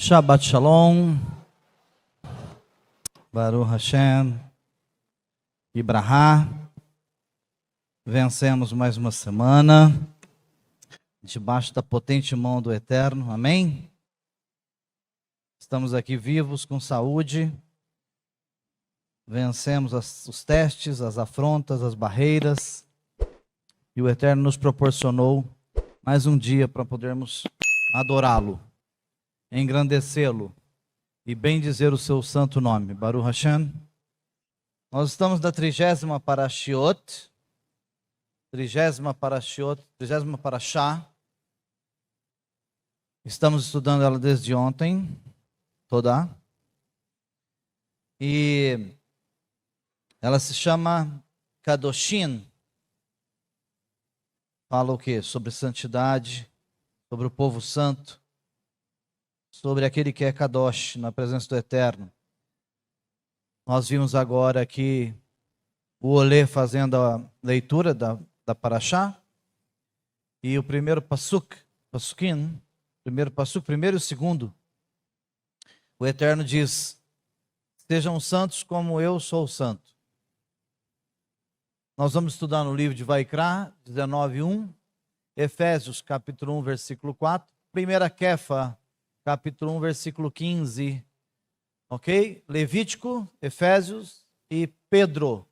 Shabbat Shalom, Baruch Hashem, Ibrahá. Vencemos mais uma semana, debaixo da potente mão do Eterno, amém? Estamos aqui vivos, com saúde, vencemos os testes, as afrontas, as barreiras, e o Eterno nos proporcionou mais um dia para podermos adorá-lo, engrandecê-lo e bendizer o seu santo nome. Baruch Hashem. Nós estamos na 30ª Parashiot, 30ª Parashá. Estamos estudando ela desde ontem, toda. E ela se chama Kadoshim. Fala o quê? Sobre santidade, sobre o povo santo, sobre aquele que é Kadosh, na presença do Eterno. Nós vimos agora aqui o Olê fazendo a leitura da Parashá, e o primeiro Pasukim, primeiro e segundo, o Eterno diz: sejam santos como eu sou santo. Nós vamos estudar no livro de Vaikra, 19:1, Efésios, capítulo 1, versículo 4, 1 Kefa, capítulo 1, versículo 15, ok? Levítico, Efésios e Pedro,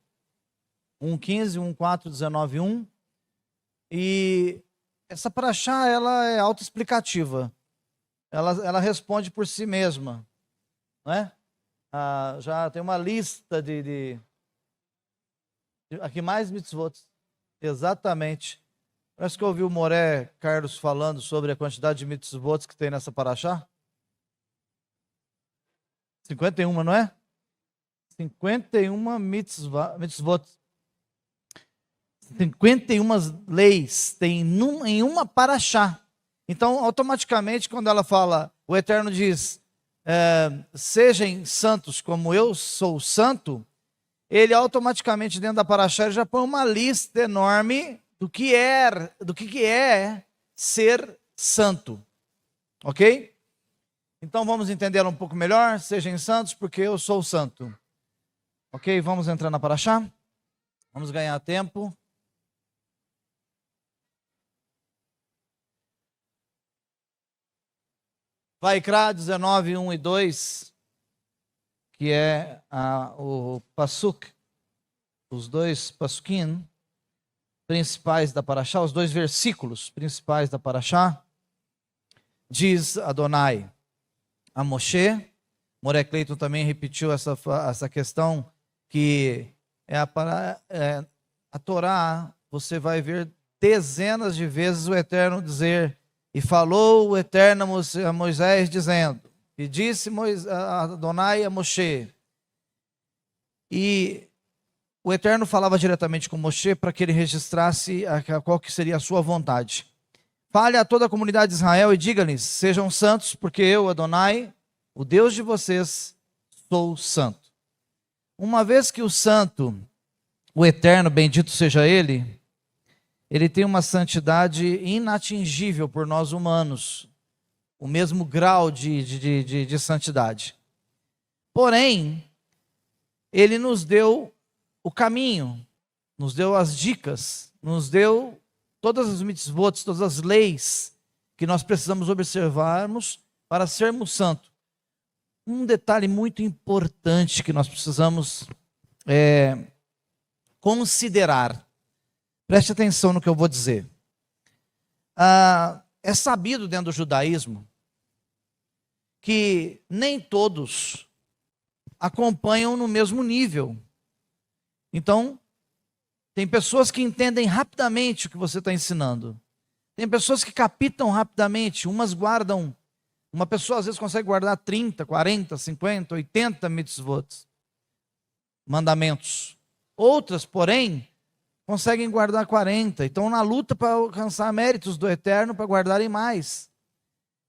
1:15, 1:4, 19:1. E essa parashá, ela é autoexplicativa. Ela responde por si mesma, não é? Já tem uma lista aqui mais mitzvot. Exatamente. Parece que eu ouvi o Moré Carlos falando sobre a quantidade de mitzvot que tem nessa parashá. 51, não é? 51 mitzvot. 51 leis tem em uma parashá. Então, automaticamente, quando ela fala, o Eterno diz, sejam santos como eu sou santo, ele automaticamente dentro da parashá já põe uma lista enorme do que é ser santo, ok? Então vamos entender um pouco melhor. Sejam santos porque eu sou santo, ok? Vamos entrar na parashá, vamos ganhar tempo. Vaikra 19:1 e 2, que é o pasuk, os dois pasukim principais da parashá, os dois versículos principais da parashá. Diz Adonai a Moshe, Moré Cleiton também repetiu essa questão, que a Torá, você vai ver dezenas de vezes o Eterno dizer, e falou o Eterno a Moisés dizendo, e disse Adonai a Moshe. E o Eterno falava diretamente com Moshe para que ele registrasse qual que seria a sua vontade. Fale a toda a comunidade de Israel e diga-lhes, sejam santos, porque eu, Adonai, o Deus de vocês, sou santo. Uma vez que o santo, o Eterno, bendito seja ele tem uma santidade inatingível por nós humanos, o mesmo grau de santidade. Porém, ele nos deu o caminho, nos deu as dicas, nos deu todas as mitzvot, todas as leis que nós precisamos observarmos para sermos santos. Um detalhe muito importante que nós precisamos considerar. Preste atenção no que eu vou dizer. É sabido dentro do judaísmo que nem todos acompanham no mesmo nível. Então, tem pessoas que entendem rapidamente o que você está ensinando. Tem pessoas que captam rapidamente, uma pessoa às vezes consegue guardar 30, 40, 50, 80 mitzvot, mandamentos. Outras, porém, conseguem guardar 40, estão na luta para alcançar méritos do Eterno para guardarem mais.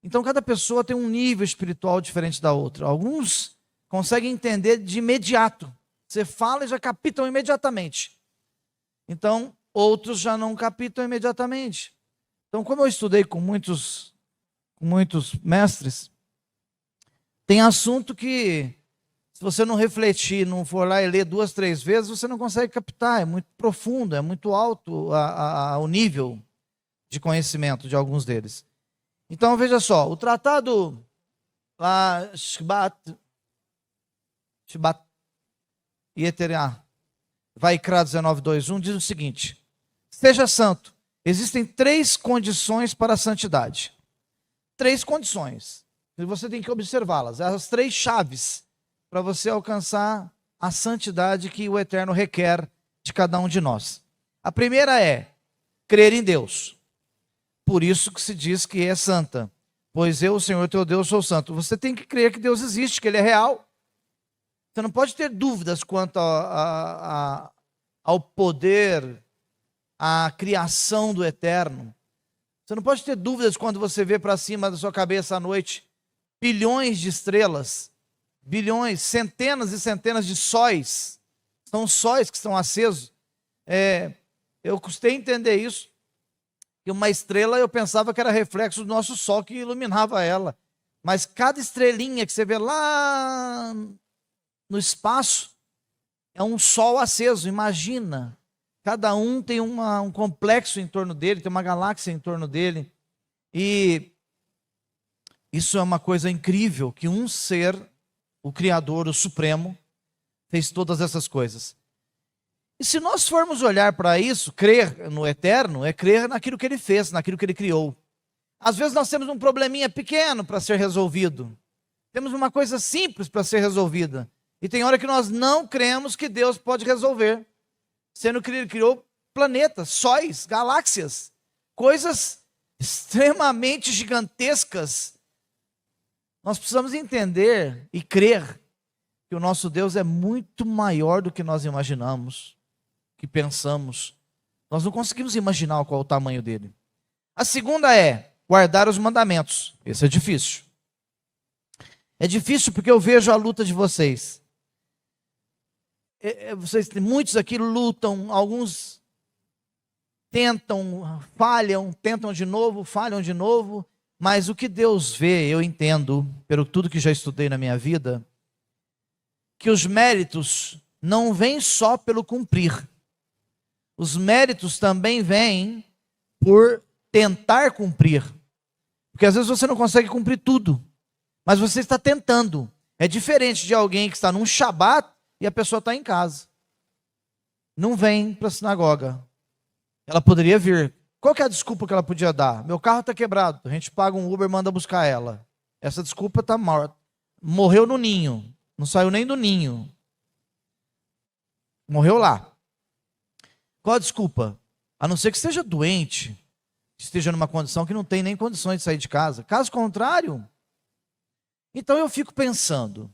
Então cada pessoa tem um nível espiritual diferente da outra. Alguns conseguem entender de imediato. Você fala e já captam imediatamente. Então outros já não captam imediatamente. Então, como eu estudei com muitos mestres, Tem assunto que, se você não refletir, não for lá e ler 2, 3 vezes, você não consegue captar. É muito profundo, é muito alto o nível de conhecimento de alguns deles. Então, veja só, o tratado lá, Shbat Yeterah, Vaikra 19:2-1, diz o seguinte: seja santo. Existem 3 condições para a santidade. 3 condições. E você tem que observá-las. As 3 chaves para você alcançar a santidade que o Eterno requer de cada um de nós. A primeira é crer em Deus. Por isso que se diz que é santa. Pois eu, o Senhor teu Deus, sou santo. Você tem que crer que Deus existe, que Ele é real. Você não pode ter dúvidas quanto ao poder, à criação do Eterno. Você não pode ter dúvidas quando você vê para cima da sua cabeça à noite bilhões de estrelas, bilhões, centenas e centenas de sóis. São sóis que estão acesos. Eu custei entender isso. Que uma estrela eu pensava que era reflexo do nosso sol que iluminava ela. Mas cada estrelinha que você vê lá no espaço é um sol aceso, imagina. Cada um tem um complexo em torno dele, tem uma galáxia em torno dele. E isso é uma coisa incrível, que um ser, o Criador, o Supremo, fez todas essas coisas. E se nós formos olhar para isso, crer no Eterno, é crer naquilo que Ele fez, naquilo que Ele criou. Às vezes nós temos um probleminha pequeno para ser resolvido. Temos uma coisa simples para ser resolvida. E tem hora que nós não cremos que Deus pode resolver. Sendo que Ele criou planetas, sóis, galáxias, coisas extremamente gigantescas. Nós precisamos entender e crer que o nosso Deus é muito maior do que nós imaginamos, que pensamos. Nós não conseguimos imaginar qual é o tamanho dele. A segunda é guardar os mandamentos. Esse é difícil. É difícil porque eu vejo a luta de vocês. Muitos aqui lutam, alguns tentam, falham, tentam de novo, falham de novo, mas o que Deus vê, eu entendo, pelo tudo que já estudei na minha vida, que os méritos não vêm só pelo cumprir. Os méritos também vêm por tentar cumprir. Porque às vezes você não consegue cumprir tudo, mas você está tentando. É diferente de alguém que está num Shabat e a pessoa está em casa. Não vem para a sinagoga. Ela poderia vir. Qual que é a desculpa que ela podia dar? Meu carro está quebrado. A gente paga um Uber e manda buscar ela. Essa desculpa está morta. Morreu no ninho. Não saiu nem do ninho. Morreu lá. Qual a desculpa? A não ser que esteja doente. Que esteja numa condição que não tem nem condições de sair de casa. Caso contrário. Então eu fico pensando.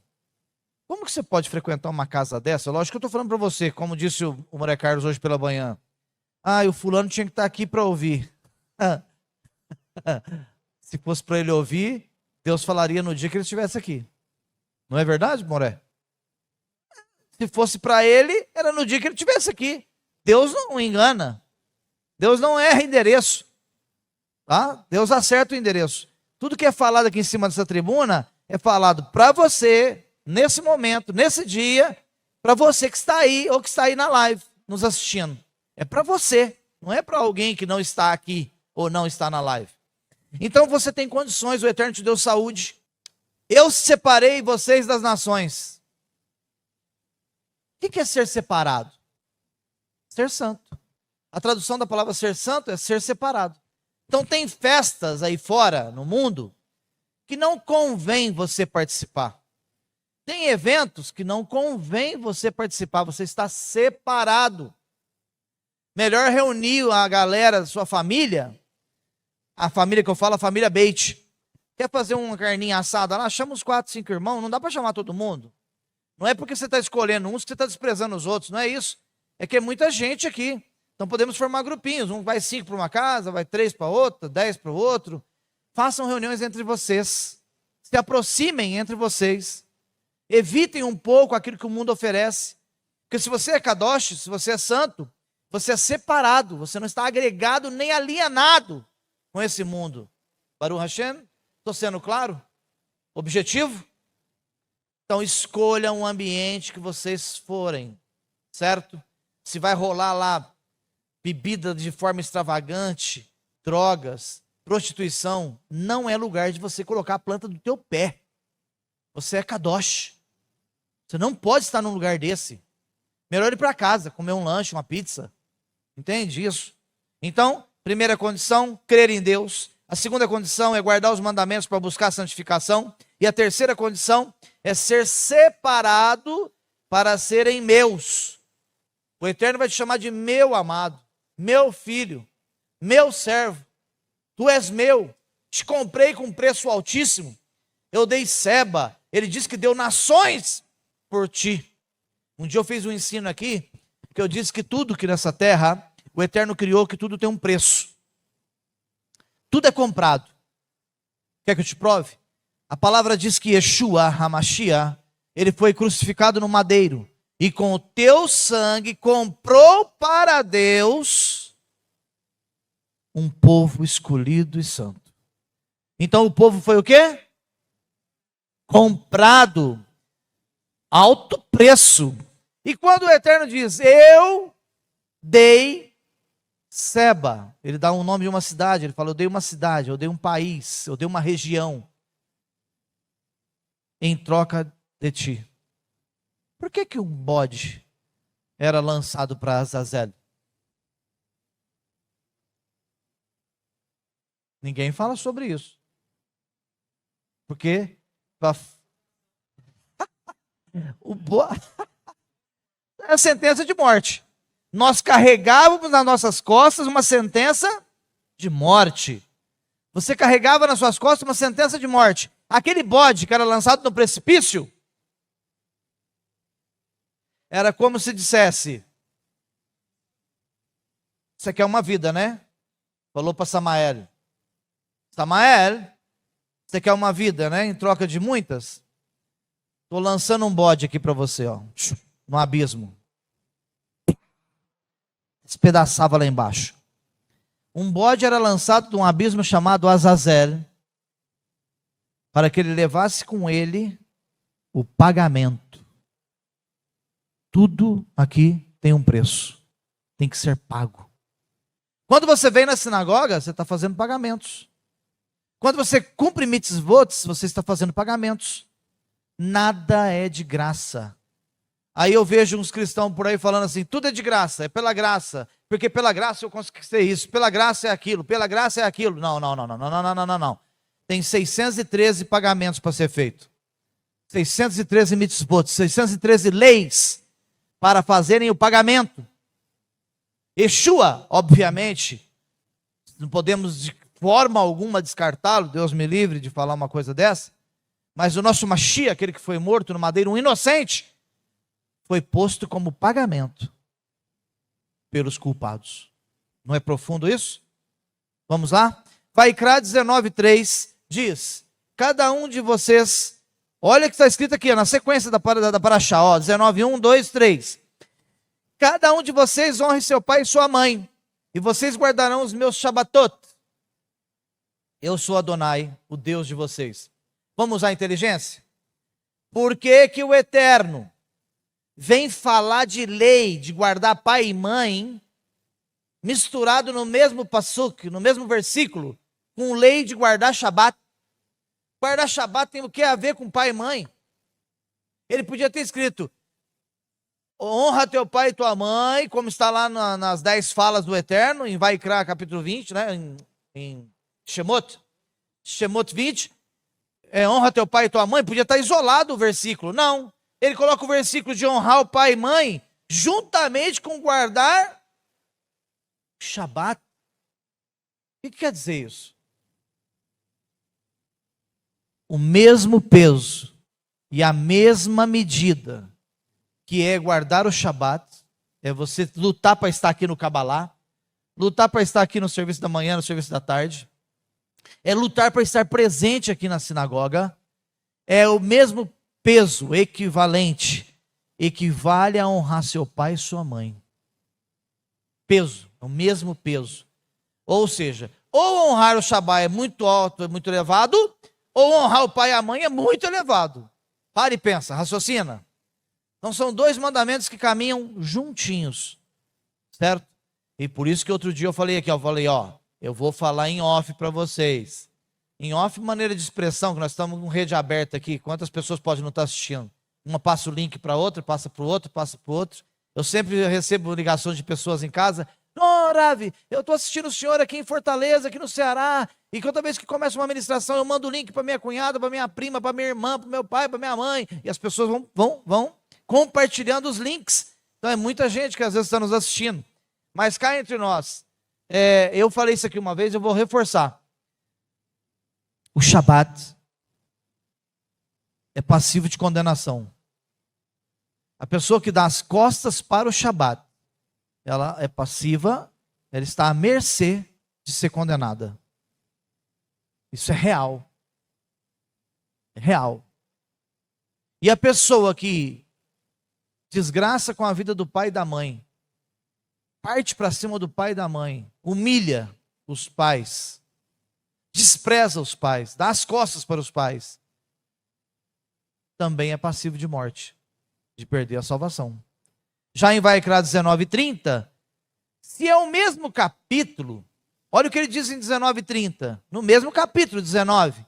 Como que você pode frequentar uma casa dessa? Lógico que eu estou falando para você, como disse o Moré Carlos hoje pela manhã. O fulano tinha que estar aqui para ouvir. Se fosse para ele ouvir, Deus falaria no dia que ele estivesse aqui. Não é verdade, Moré? Se fosse para ele, era no dia que ele estivesse aqui. Deus não engana. Deus não erra endereço. Tá? Deus acerta o endereço. Tudo que é falado aqui em cima dessa tribuna é falado para você, nesse momento, nesse dia, para você que está aí ou que está aí na live, nos assistindo. É para você, não é para alguém que não está aqui ou não está na live. Então você tem condições, o Eterno te deu saúde. Eu separei vocês das nações. O que é ser separado? Ser santo. A tradução da palavra ser santo é ser separado. Então tem festas aí fora, no mundo, que não convém você participar. Tem eventos que não convém você participar, você está separado. Melhor reunir a galera da sua família, a família que eu falo, a família Beit. Quer fazer uma carninha assada lá? Chama os 4, 5 irmãos, não dá para chamar todo mundo. Não é porque você está escolhendo uns que você está desprezando os outros, não é isso. É que é muita gente aqui. Então podemos formar grupinhos, um vai 5 para uma casa, vai 3 para outra, 10 para o outro. Façam reuniões entre vocês, se aproximem entre vocês. Evitem um pouco aquilo que o mundo oferece. Porque se você é kadosh, se você é santo, você é separado, você não está agregado nem alienado com esse mundo. Baruch Hashem, estou sendo claro? Objetivo? Então escolha um ambiente que vocês forem, certo? Se vai rolar lá bebida de forma extravagante, drogas, prostituição, não é lugar de você colocar a planta do teu pé. Você é kadosh. Você não pode estar num lugar desse. Melhor ir para casa, comer um lanche, uma pizza. Entende isso? Então, primeira condição, crer em Deus. A segunda condição é guardar os mandamentos para buscar a santificação. E a terceira condição é ser separado para serem meus. O Eterno vai te chamar de meu amado, meu filho, meu servo. Tu és meu, te comprei com preço altíssimo. Eu dei Seba, ele disse que deu nações por ti. Um dia eu fiz um ensino aqui, que eu disse que tudo que nessa terra, o Eterno criou, que tudo tem um preço. Tudo é comprado. Quer que eu te prove? A palavra diz que Yeshua, HaMashiach, ele foi crucificado no madeiro. E com o teu sangue comprou para Deus um povo escolhido e santo. Então o povo foi o quê? Comprado. Alto preço. E quando o Eterno diz, eu dei Seba, ele dá um nome de uma cidade, ele fala, eu dei uma cidade, eu dei um país, eu dei uma região, em troca de ti. Por que um bode era lançado para Azazel? Ninguém fala sobre isso. Porque é a sentença de morte. Nós carregávamos nas nossas costas uma sentença de morte. Você carregava nas suas costas uma sentença de morte. Aquele bode que era lançado no precipício, era como se dissesse, você quer uma vida, né? Falou para Samael. Samael, você quer uma vida, né? Em troca de muitas? Estou lançando um bode aqui para você, ó, no abismo. Despedaçava lá embaixo. Um bode era lançado de um abismo chamado Azazel, para que ele levasse com ele o pagamento. Tudo aqui tem um preço. Tem que ser pago. Quando você vem na sinagoga, você está fazendo pagamentos. Quando você cumpre mitzvot, você está fazendo pagamentos. Nada é de graça. Aí eu vejo uns cristãos por aí falando assim, tudo é de graça, é pela graça, porque pela graça eu conquistei isso, pela graça é aquilo, pela graça é aquilo. Não. Tem 613 pagamentos para ser feito. 613 mitzvot, 613 leis para fazerem o pagamento. Yeshua, obviamente, não podemos de forma alguma descartá-lo, Deus me livre de falar uma coisa dessa, mas o nosso Mashiach, aquele que foi morto no madeiro, um inocente, foi posto como pagamento pelos culpados. Não é profundo isso? Vamos lá? Vaikra 19:3 diz, cada um de vocês, olha o que está escrito aqui, na sequência da Parashá, 19:1, 2, 3. Cada um de vocês honre seu pai e sua mãe, e vocês guardarão os meus Shabbatot. Eu sou Adonai, o Deus de vocês. Vamos usar a inteligência? Por que que o Eterno vem falar de lei, de guardar pai e mãe, misturado no mesmo pasuk, no mesmo versículo, com lei de guardar Shabat? Guardar Shabat tem o que a ver com pai e mãe? Ele podia ter escrito, honra teu pai e tua mãe, como está lá nas 10 falas do Eterno, em Vaikra capítulo 20, né? em Shemot 20, honra teu pai e tua mãe, podia estar isolado o versículo. Não, ele coloca o versículo de honrar o pai e mãe, juntamente com guardar Shabat. O que quer dizer isso? O mesmo peso e a mesma medida que é guardar o Shabat, é você lutar para estar aqui no Kabbalah, lutar para estar aqui no serviço da manhã, no serviço da tarde, é lutar para estar presente aqui na sinagoga, é o mesmo peso, equivalente, equivale a honrar seu pai e sua mãe. Peso, é o mesmo peso. Ou seja, ou honrar o Shabat é muito alto, é muito elevado, ou honrar o pai e a mãe é muito elevado. Para e pensa, raciocina. Então são dois mandamentos que caminham juntinhos, certo? E por isso que outro dia eu falei aqui, eu vou falar em off para vocês. Em off, maneira de expressão, que nós estamos com rede aberta aqui, quantas pessoas podem não estar assistindo? Uma passa o link para outra, passa para o outro, passa para o outro. Eu sempre recebo ligações de pessoas em casa. Não, Ravi, eu estou assistindo o senhor aqui em Fortaleza, aqui no Ceará, e toda vez que começa uma ministração, eu mando o link para minha cunhada, para minha prima, para minha irmã, para meu pai, para minha mãe, e as pessoas vão compartilhando os links. Então é muita gente que às vezes está nos assistindo. Mas cá entre nós, eu falei isso aqui uma vez, eu vou reforçar. O Shabat é passivo de condenação. A pessoa que dá as costas para o Shabat, ela é passiva, ela está à mercê de ser condenada. Isso é real. É real. E a pessoa que desgraça com a vida do pai e da mãe, parte para cima do pai e da mãe, humilha os pais, despreza os pais, dá as costas para os pais, também é passivo de morte, de perder a salvação. Já em Vaikra 19:30, se é o mesmo capítulo, olha o que ele diz em 19:30, no mesmo capítulo 19: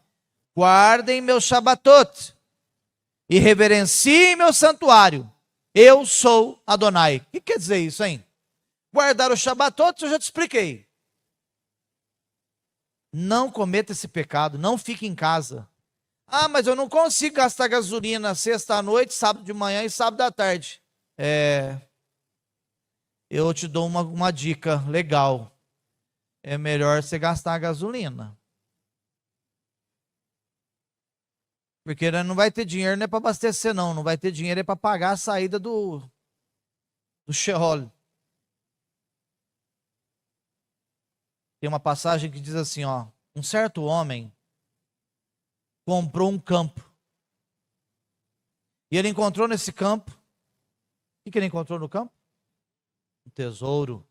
guardem meu Shabatot e reverenciem meu santuário, eu sou Adonai. O que quer dizer isso, hein? Guardar o Shabatot, eu já te expliquei. Não cometa esse pecado, não fique em casa. Ah, mas eu não consigo gastar gasolina sexta à noite, sábado de manhã e sábado à tarde. Eu te dou uma dica legal. É melhor você gastar a gasolina. Porque não vai ter dinheiro, não é para abastecer, não. Não vai ter dinheiro, é para pagar a saída do Sheol. Tem uma passagem que diz assim, um certo homem comprou um campo. E ele encontrou nesse campo, o que ele encontrou no campo? Um tesouro.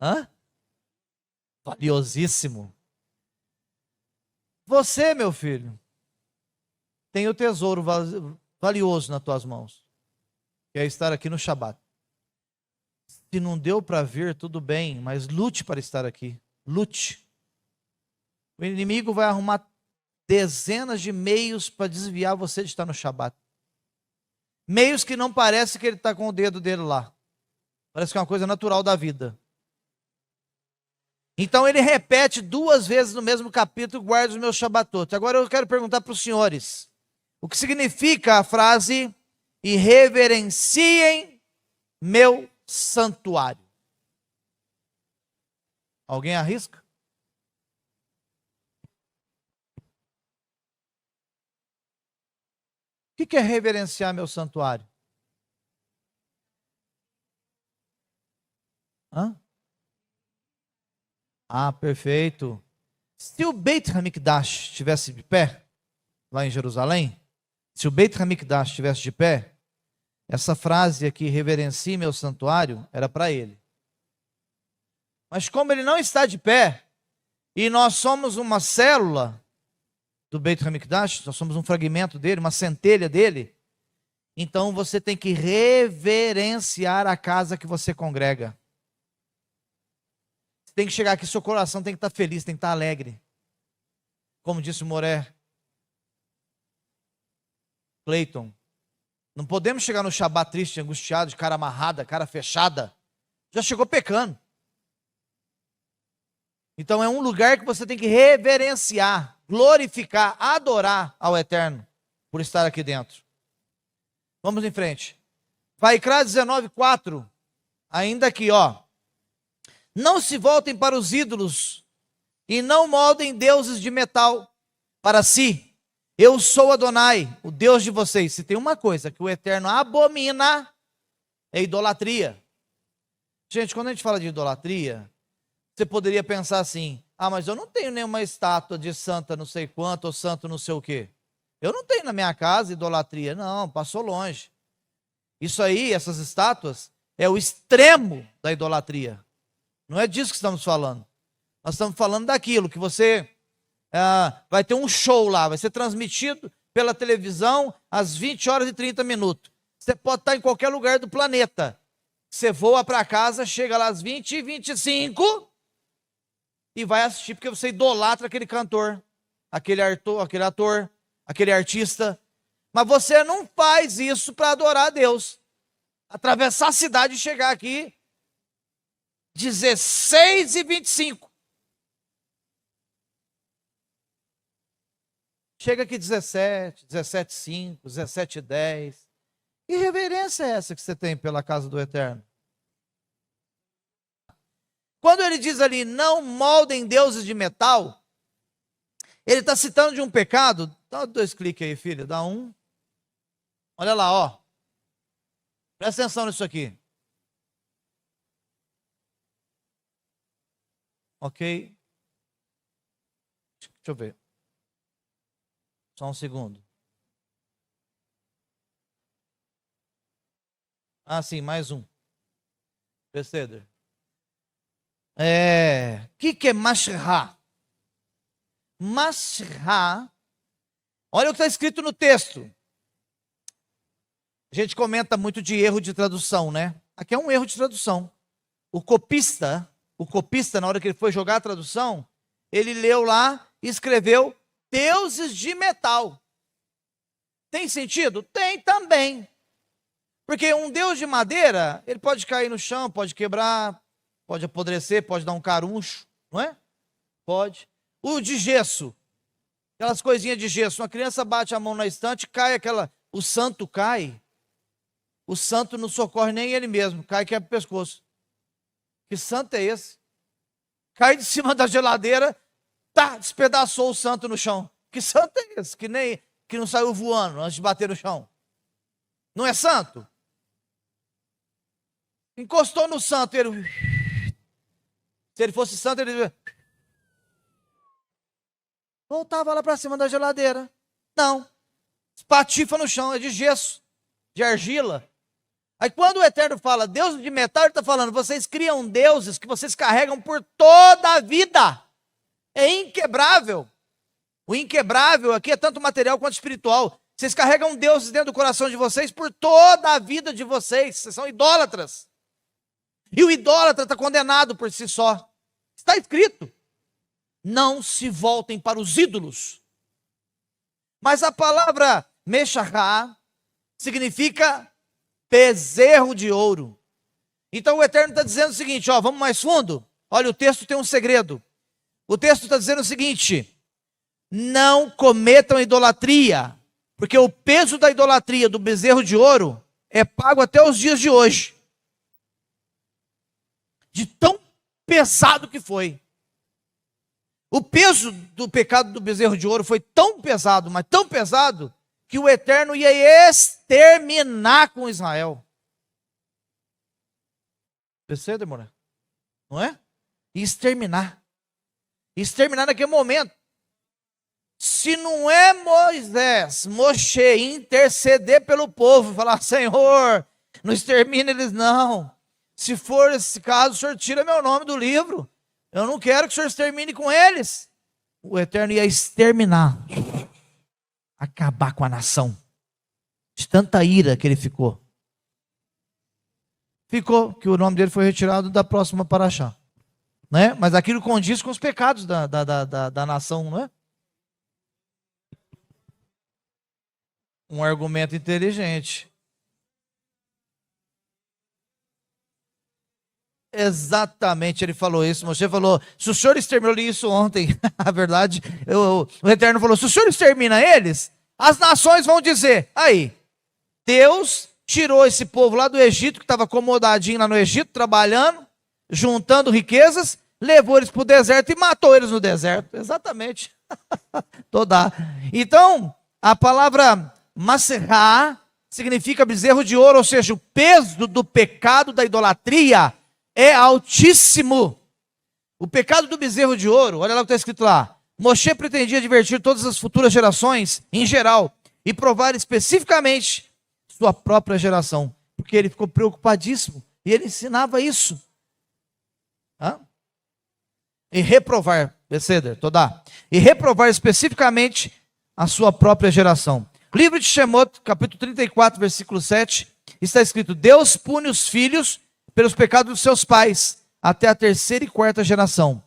Hã? Valiosíssimo. Você, meu filho, tem o tesouro valioso nas tuas mãos, que é estar aqui no Shabat. Se não deu para vir, tudo bem, mas lute para estar aqui. Lute. O inimigo vai arrumar dezenas de meios para desviar você de estar no Shabat. Meios que não parece que ele está com o dedo dele lá. Parece que é uma coisa natural da vida. Então ele repete 2 vezes no mesmo capítulo, guarda os meus Shabatot. Agora eu quero perguntar para os senhores, o que significa a frase, e reverenciem meu santuário? Alguém arrisca? O que é reverenciar meu santuário? Hã? Ah, perfeito. Se o Beit HaMikdash estivesse de pé, lá em Jerusalém, se o Beit HaMikdash estivesse de pé, essa frase aqui, reverencie meu santuário, era para ele. Mas como ele não está de pé, e nós somos uma célula do Beit HaMikdash, nós somos um fragmento dele, uma centelha dele, então você tem que reverenciar a casa que você congrega. Você tem que chegar aqui, seu coração tem que estar feliz, tem que estar alegre. Como disse o Moré Clayton, não podemos chegar no Shabat triste, angustiado, de cara amarrada, cara fechada. Já chegou pecando. Então é um lugar que você tem que reverenciar, glorificar, adorar ao Eterno por estar aqui dentro. Vamos em frente. Vaikra 19:4, ainda aqui, não se voltem para os ídolos e não moldem deuses de metal para si. Eu sou Adonai, o Deus de vocês. Se tem uma coisa que o Eterno abomina, é idolatria. Gente, quando a gente fala de idolatria, você poderia pensar assim, mas eu não tenho nenhuma estátua de santa não sei quanto, ou santo não sei o quê. Eu não tenho na minha casa idolatria. Não, passou longe. Isso aí, essas estátuas, é o extremo da idolatria. Não é disso que estamos falando. Nós estamos falando daquilo que você vai ter um show lá, vai ser transmitido pela televisão às 20 horas e 30 minutos. Você pode estar em qualquer lugar do planeta. Você voa para casa, chega lá às 20h25 e vai assistir, porque você idolatra aquele cantor, aquele ator, aquele artista. Mas você não faz isso para adorar a Deus. Atravessar a cidade e chegar aqui 16h25. Chega aqui 17, 17h05, 17h10. Que reverência é essa que você tem pela casa do Eterno? Quando ele diz ali, não moldem deuses de metal, ele está citando de um pecado. Dá 2 cliques aí, filha, dá 1. Olha lá, ó. Presta atenção nisso aqui. Ok? Deixa eu ver. Só um segundo. Ah, sim, mais um. Preceder. Que é Mashrá? Mashrá. Olha o que está escrito no texto. A gente comenta muito de erro de tradução, né? Aqui é um erro de tradução. O copista, na hora que ele foi jogar a tradução, ele leu lá e escreveu deuses de metal. Tem sentido? Tem também. Porque um deus de madeira, ele pode cair no chão, pode quebrar, pode apodrecer, pode dar um caruncho, não é? Pode. O de gesso, aquelas coisinhas de gesso, uma criança bate a mão na estante, cai o santo cai, o santo não socorre nem ele mesmo, cai e quebra o pescoço. Que santo é esse? Cai de cima da geladeira, despedaçou o santo no chão. Que santo é esse? Que não saiu voando antes de bater no chão. Não é santo? Encostou no santo, se ele fosse santo, ele voltava lá para cima da geladeira. Não. Espatifa no chão, é de gesso, de argila. Aí quando o Eterno fala Deus de metal, ele está falando, vocês criam deuses que vocês carregam por toda a vida. É inquebrável. O inquebrável aqui é tanto material quanto espiritual. Vocês carregam deuses dentro do coração de vocês por toda a vida de vocês. Vocês são idólatras. E o idólatra está condenado por si só. Está escrito. Não se voltem para os ídolos. Mas a palavra Meshachá significa bezerro de ouro. Então o Eterno está dizendo o seguinte, ó, vamos mais fundo. Olha, o texto tem um segredo. O texto está dizendo o seguinte: não cometam idolatria, porque o peso da idolatria do bezerro de ouro é pago até os dias de hoje. De tão pesado que foi. O peso do pecado do bezerro de ouro foi tão pesado, mas tão pesado, que o Eterno ia exterminar com Israel. Percebe, demora? Não é? Exterminar. Exterminar naquele momento. Se não é Moisés, Moshe, interceder pelo povo, falar, Senhor, não extermina eles não. Se for esse caso, o Senhor tira meu nome do livro. Eu não quero que o Senhor extermine com eles. O Eterno ia exterminar. Acabar com a nação. De tanta ira que ele ficou. Ficou, que o nome dele foi retirado da próxima paraxá. Né? Mas aquilo condiz com os pecados da nação, não é? Um argumento inteligente. Exatamente, ele falou isso. Moshe falou, se o senhor exterminou, eu li isso ontem, a verdade, o Eterno falou, se o senhor extermina eles, as nações vão dizer, aí, Deus tirou esse povo lá do Egito, que estava acomodadinho lá no Egito, trabalhando, juntando riquezas, levou eles para o deserto e matou eles no deserto. Exatamente. Toda. Então, a palavra Maserá significa bezerro de ouro, ou seja, o peso do pecado da idolatria é altíssimo. O pecado do bezerro de ouro, olha lá o que está escrito lá. Moshe pretendia advertir todas as futuras gerações, em geral, e provar especificamente sua própria geração, porque ele ficou preocupadíssimo, e ele ensinava isso. E reprovar, Beceder, Todá, e reprovar especificamente a sua própria geração. Livro de Shemot, capítulo 34, versículo 7, está escrito: Deus pune os filhos pelos pecados dos seus pais, até a terceira e quarta geração.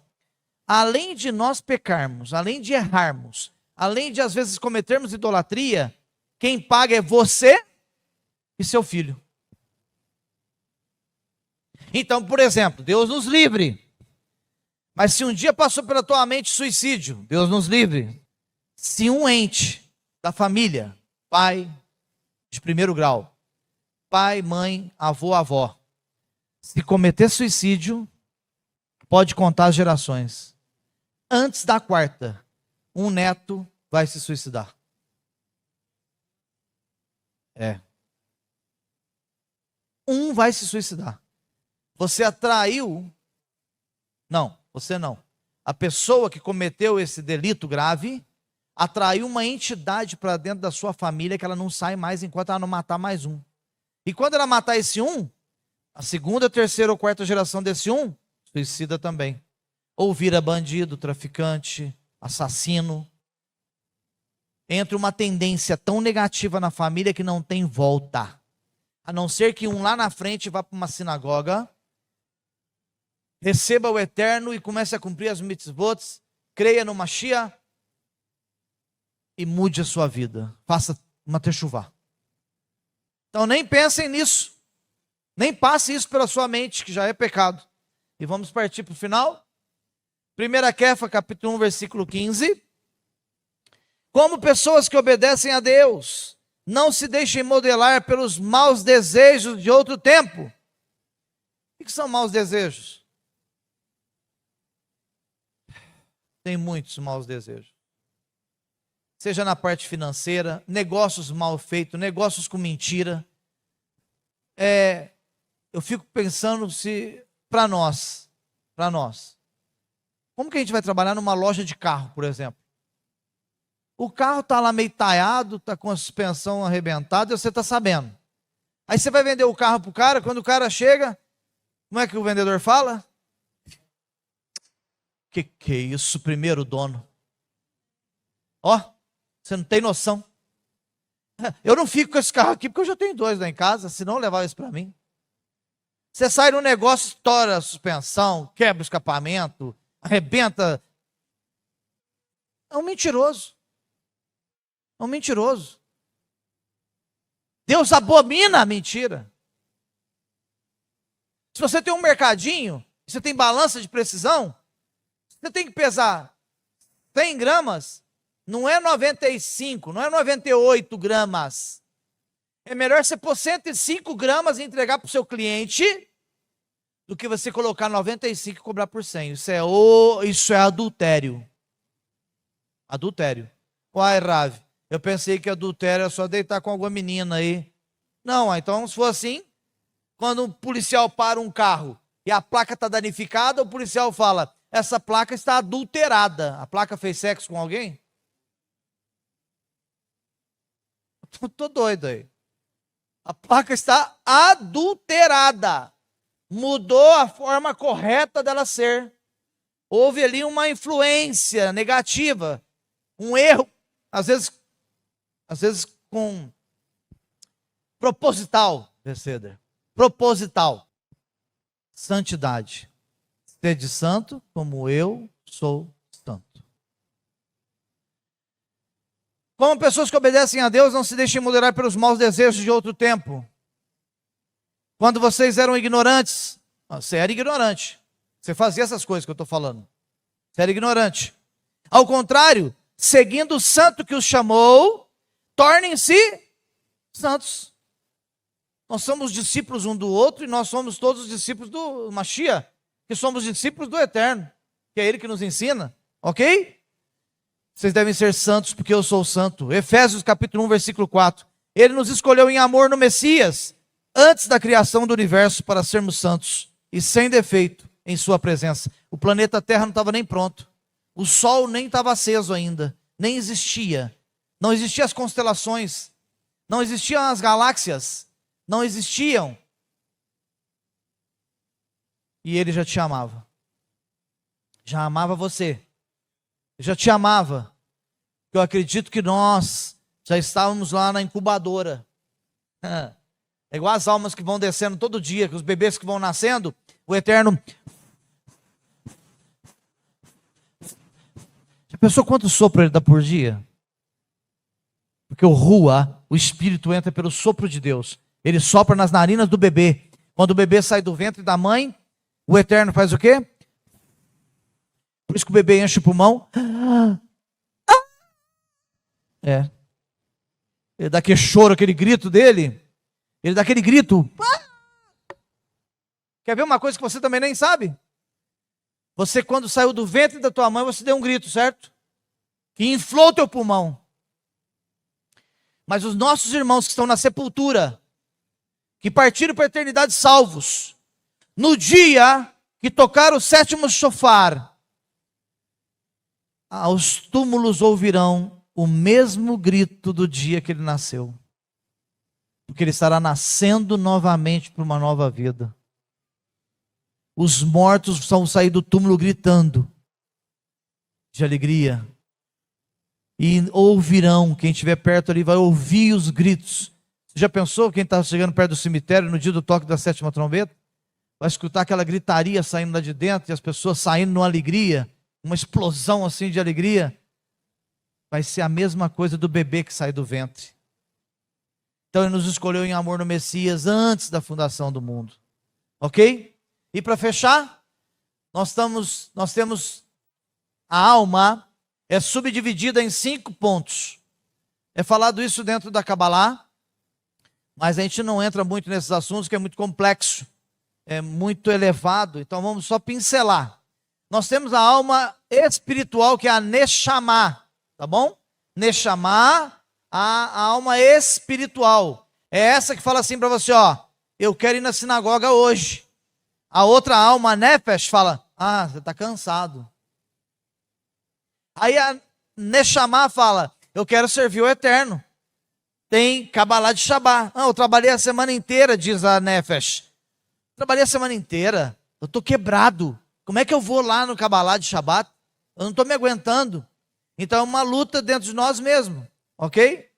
Além de nós pecarmos, além de errarmos, além de às vezes cometermos idolatria, quem paga é você e seu filho. Então, por exemplo, Deus nos livre. Mas se um dia passou pela tua mente suicídio, Deus nos livre. Se um ente da família, pai de primeiro grau, pai, mãe, avô, avó, se cometer suicídio, pode contar as gerações. Antes da quarta, um neto vai se suicidar. Um vai se suicidar. Você atraiu... Não, você não. A pessoa que cometeu esse delito grave atraiu uma entidade para dentro da sua família que ela não sai mais enquanto ela não matar mais um. E quando ela matar esse um, a segunda, terceira ou quarta geração desse um, suicida também. Ou vira bandido, traficante, assassino. Entra uma tendência tão negativa na família que não tem volta. A não ser que um lá na frente vá para uma sinagoga, receba o eterno e comece a cumprir as mitzvot, creia no Mashiach e mude a sua vida. Faça uma techuvá. Então nem pensem nisso. Nem passe isso pela sua mente, que já é pecado. E vamos partir para o final. 1 Kefa, capítulo 1, versículo 15. Como pessoas que obedecem a Deus, não se deixem modelar pelos maus desejos de outro tempo. O que são maus desejos? Tem muitos maus desejos. Seja na parte financeira, negócios mal feitos, negócios com mentira. Eu fico pensando se, para nós, como que a gente vai trabalhar numa loja de carro, por exemplo? O carro está lá meio taiado, está com a suspensão arrebentada, e você está sabendo. Aí você vai vender o carro para o cara, quando o cara chega, como é que o vendedor fala? Que é isso, primeiro dono? Ó, você não tem noção. Eu não fico com esse carro aqui porque eu já tenho dois lá em casa, senão eu levava isso para mim. Você sai no negócio, estoura a suspensão, quebra o escapamento, arrebenta. É um mentiroso. É um mentiroso. Deus abomina a mentira. Se você tem um mercadinho, você tem balança de precisão, você tem que pesar 100 gramas, não é 95, não é 98 gramas. É melhor você pôr 105 gramas e entregar para o seu cliente do que você colocar 95 e cobrar por 100. Isso é adultério. Adultério. Uai, Rav, eu pensei que adultério é só deitar com alguma menina aí. Não, então se for assim, quando um policial para um carro e a placa está danificada, o policial fala: essa placa está adulterada. A placa fez sexo com alguém? Tô doido aí. A placa está adulterada. Mudou a forma correta dela ser. Houve ali uma influência negativa, um erro, às vezes com proposital, proposital. Santidade. Sede santo como eu sou santo. Como pessoas que obedecem a Deus, não se deixem moderar pelos maus desejos de outro tempo. Quando vocês eram ignorantes, você era ignorante. Você fazia essas coisas que eu estou falando. Você era ignorante. Ao contrário, seguindo o santo que os chamou, tornem-se santos. Nós somos discípulos um do outro e nós somos todos discípulos do Mashiach, que somos discípulos do Eterno, que é Ele que nos ensina, ok? Vocês devem ser santos porque eu sou santo. Efésios capítulo 1, versículo 4. Ele nos escolheu em amor no Messias, antes da criação do universo, para sermos santos e sem defeito em sua presença. O planeta Terra não estava nem pronto. O Sol nem estava aceso ainda. Nem existia. Não existiam as constelações. Não existiam as galáxias. Não existiam. E Ele já te amava. Já amava você. Já te amava. Eu acredito que nós já estávamos lá na incubadora. É igual as almas que vão descendo todo dia, que os bebês que vão nascendo, o Eterno... Já pensou quanto sopro ele dá por dia? Porque o Rua, o Espírito, entra pelo sopro de Deus. Ele sopra nas narinas do bebê. Quando o bebê sai do ventre da mãe, o Eterno faz o quê? Por isso que o bebê enche o pulmão. Ele dá aquele choro, aquele grito dele. Ele dá aquele grito. Quer ver uma coisa que você também nem sabe? Você, quando saiu do ventre da tua mãe, você deu um grito, certo? Que inflou o teu pulmão. Mas os nossos irmãos que estão na sepultura, que partiram para a eternidade salvos, no dia que tocar o 7º chofar, aos túmulos ouvirão o mesmo grito do dia que ele nasceu. Porque ele estará nascendo novamente para uma nova vida. Os mortos vão sair do túmulo gritando de alegria. E ouvirão, quem estiver perto ali vai ouvir os gritos. Você já pensou quem está chegando perto do cemitério no dia do toque da 7ª trombeta? Vai escutar aquela gritaria saindo lá de dentro e as pessoas saindo numa alegria, uma explosão assim de alegria. Vai ser a mesma coisa do bebê que sai do ventre. Então ele nos escolheu em amor no Messias antes da fundação do mundo. Ok? E para fechar, nós temos a alma é subdividida em 5 pontos. É falado isso dentro da Cabalá, mas a gente não entra muito nesses assuntos, que é muito complexo, é muito elevado, então vamos só pincelar. Nós temos a alma espiritual, que é a Neshama, tá bom? Neshama, a alma espiritual. É essa que fala assim para você, ó, eu quero ir na sinagoga hoje. A outra alma, a Nefesh, fala, você está cansado. Aí a Neshama fala, eu quero servir o Eterno. Tem Cabalá de Shabá. Eu trabalhei a semana inteira, diz a Nefesh. Trabalhei a semana inteira, eu estou quebrado. Como é que eu vou lá no Cabalá de Shabat? Eu não estou me aguentando. Então é uma luta dentro de nós mesmos, ok?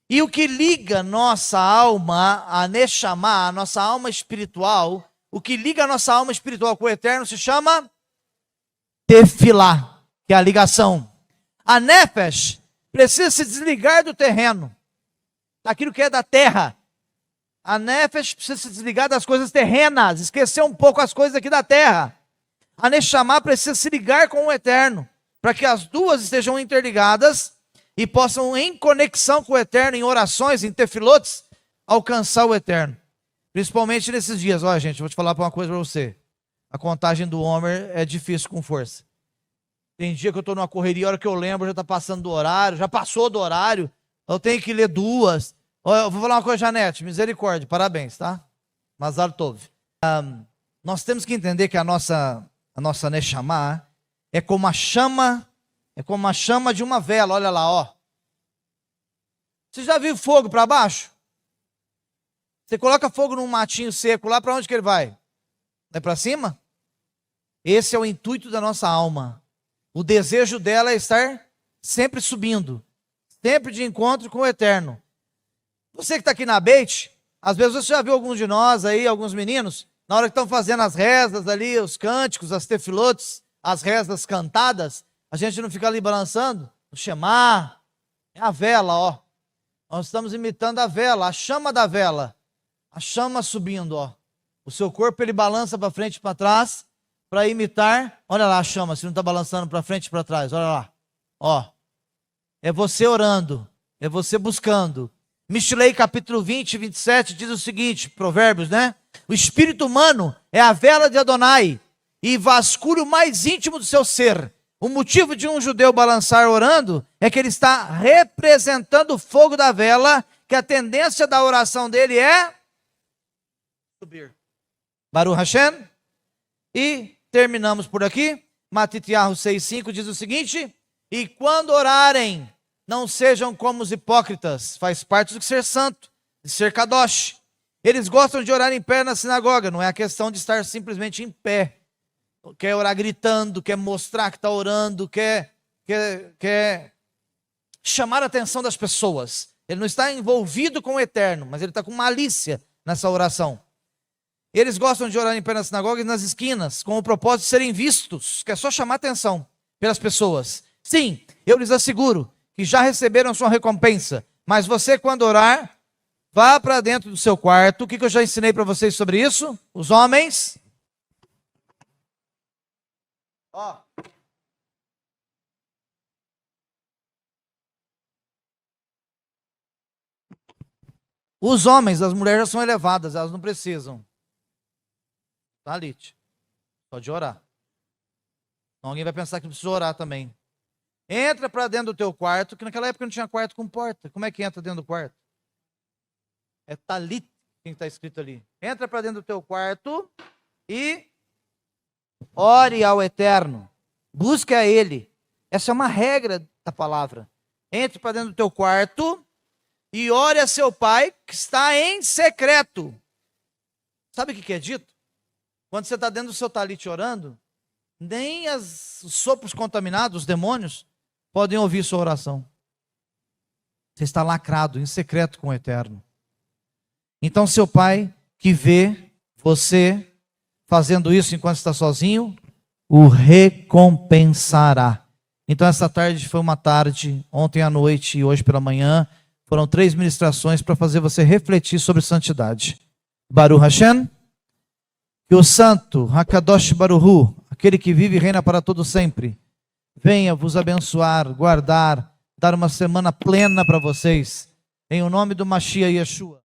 E o que liga nossa alma, a Neshama, a nossa alma espiritual, o que liga a nossa alma espiritual com o Eterno se chama Tefilá, que é a ligação. A Nefesh precisa se desligar do terreno, daquilo que é da terra. A Nefesh precisa se desligar das coisas terrenas, esquecer um pouco as coisas aqui da terra. A Neshama precisa se ligar com o Eterno, para que as duas estejam interligadas e possam, em conexão com o Eterno, em orações, em tefilotes, alcançar o Eterno. Principalmente nesses dias. Olha, gente, vou te falar uma coisa para você. A contagem do Homer é difícil com força. Tem dia que eu estou numa correria, a hora que eu lembro já está passando do horário, já passou do horário, eu tenho que ler 2. Eu vou falar uma coisa, Janete, misericórdia, parabéns, tá? Mazar Tov. Nós temos que entender que a nossa Neshama é como a chama de uma vela, olha lá, ó. Você já viu fogo para baixo? Você coloca fogo num matinho seco lá, para onde que ele vai? Vai para cima? Esse é o intuito da nossa alma. O desejo dela é estar sempre subindo, sempre de encontro com o Eterno. Você que está aqui na Beit, às vezes você já viu alguns de nós aí, alguns meninos, na hora que estão fazendo as rezas ali, os cânticos, as tefilotes, as rezas cantadas, a gente não fica ali balançando, o Shema, é a vela, ó. Nós estamos imitando a vela, a chama da vela, a chama subindo, ó. O seu corpo ele balança para frente e para trás, para imitar, olha lá a chama, se não está balançando para frente e para trás, olha lá, ó. É você orando, é você buscando. Mishlei capítulo 20, 27 diz o seguinte, Provérbios, né? O espírito humano é a vela de Adonai e vasculha o mais íntimo do seu ser. O motivo de um judeu balançar orando é que ele está representando o fogo da vela, que a tendência da oração dele é subir. Baruch Hashem. E terminamos por aqui. Matityahu 6,5 diz o seguinte, e quando orarem, não sejam como os hipócritas, faz parte do que ser santo, de ser kadosh. Eles gostam de orar em pé na sinagoga, não é a questão de estar simplesmente em pé. Quer orar gritando, quer mostrar que está orando, quer chamar a atenção das pessoas. Ele não está envolvido com o eterno, mas ele está com malícia nessa oração. Eles gostam de orar em pé nas sinagogas e nas esquinas, com o propósito de serem vistos, que é só chamar atenção pelas pessoas. Sim, eu lhes asseguro que já receberam sua recompensa, mas você, quando orar, vá para dentro do seu quarto. O que eu já ensinei para vocês sobre isso? Os homens... Os homens, as mulheres já são elevadas, elas não precisam. Talite, pode orar. Então, alguém vai pensar que precisa orar também. Entra para dentro do teu quarto, que naquela época não tinha quarto com porta. Como é que entra dentro do quarto? É talit, quem está escrito ali. Entra para dentro do teu quarto e ore ao Eterno. Busque a Ele. Essa é uma regra da palavra. Entre para dentro do teu quarto e ore a seu pai que está em secreto. Sabe o que é dito? Quando você está dentro do seu talite orando, nem os sopros contaminados, os demônios, podem ouvir sua oração. Você está lacrado, em secreto com o Eterno. Então seu pai, que vê você fazendo isso enquanto está sozinho, o recompensará. Então essa tarde foi uma tarde, ontem à noite e hoje pela manhã, foram 3 ministrações para fazer você refletir sobre santidade. Baruch Hashem, que o santo, Hakadosh Baruhu, aquele que vive e reina para todo sempre, venha vos abençoar, guardar, dar uma semana plena para vocês, em o nome do Mashiach Yeshua.